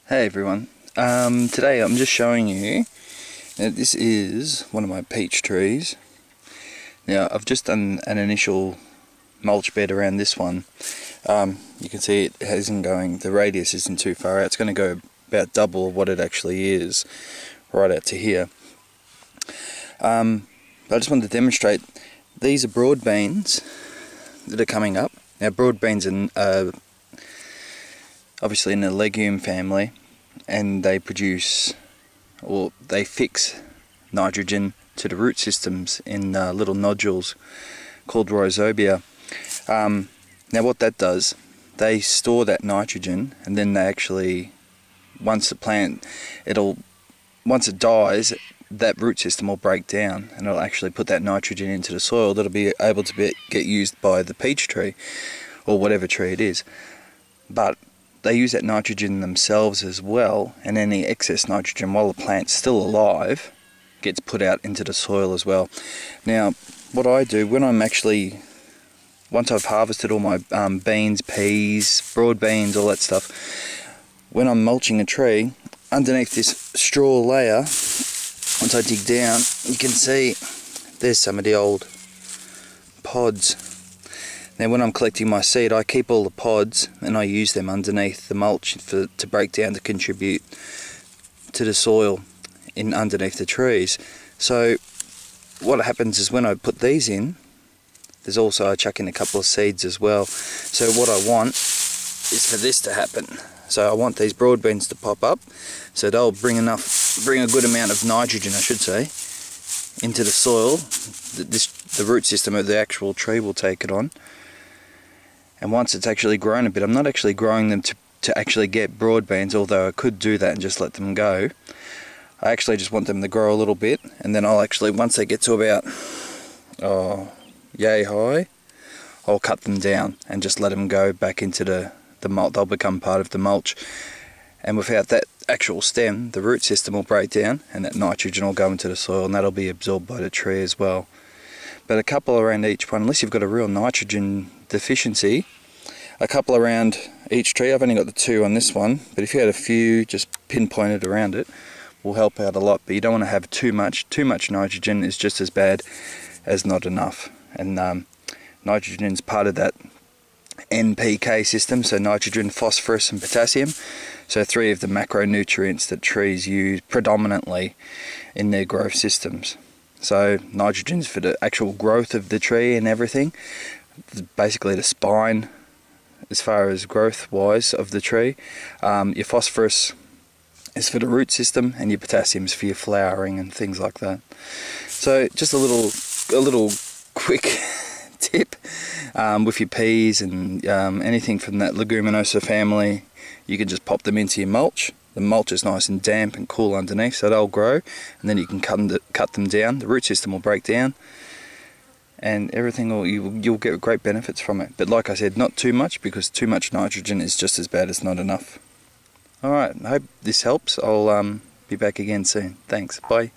Hey everyone, today I'm just showing you that this is one of my peach trees. Now I've just done an initial mulch bed around this one. You can see it isn't going, the radius isn't too far out. It's going to go about double what it actually is right out to here. But I just wanted to demonstrate, these are broad beans that are coming up. Now broad beans are obviously in the legume family, and they produce, or they fix nitrogen to the root systems in little nodules called rhizobia. Now what that does, they store that nitrogen, and then they actually, once it dies, that root system will break down and it'll actually put that nitrogen into the soil that'll be able to get used by the peach tree or whatever tree it is. But they use that nitrogen themselves as well, and any excess nitrogen while the plant's still alive gets put out into the soil as well. Now what I do when I'm actually, once I've harvested all my beans, peas, broad beans, all that stuff, when I'm mulching a tree, underneath this straw layer, once I dig down, you can see there's some of the old pods. Now when I'm collecting my seed, I keep all the pods and I use them underneath the mulch to break down to contribute to the soil underneath the trees. So what happens is when I put these in, there's also, I chuck in a couple of seeds as well. So what I want is for this to happen. So I want these broad beans to pop up, so they'll bring a good amount of nitrogen, I should say, into the soil. The root system of the actual tree will take it on. And once it's actually grown a bit, I'm not actually growing them to actually get broad beans, although I could do that and just let them go. I actually just want them to grow a little bit, and then I'll actually, once they get to about yay high, I'll cut them down and just let them go back into the mulch. They'll become part of the mulch, and without that actual stem, the root system will break down and that nitrogen will go into the soil, and that'll be absorbed by the tree as well. But a couple around each one, unless you've got a real nitrogen deficiency, a couple around each tree. I've only got the 2 on this one, but if you had a few just pinpointed around it, will help out a lot. But you don't want to have too much. Too much nitrogen is just as bad as not enough. And nitrogen is part of that NPK system, so nitrogen, phosphorus and potassium. So 3 of the macronutrients that trees use predominantly in their growth systems. So nitrogen's for the actual growth of the tree and everything, basically the spine as far as growth wise of the tree. Your phosphorus is for the root system, and your potassium is for your flowering and things like that. So just a little quick tip with your peas and anything from that leguminosa family. You can just pop them into your mulch. The mulch is nice and damp and cool underneath, so they'll grow, and then you can cut them down. The root system will break down, and everything you'll get great benefits from it. But like I said, not too much, because too much nitrogen is just as bad as not enough. Alright, I hope this helps. I'll be back again soon. Thanks, bye.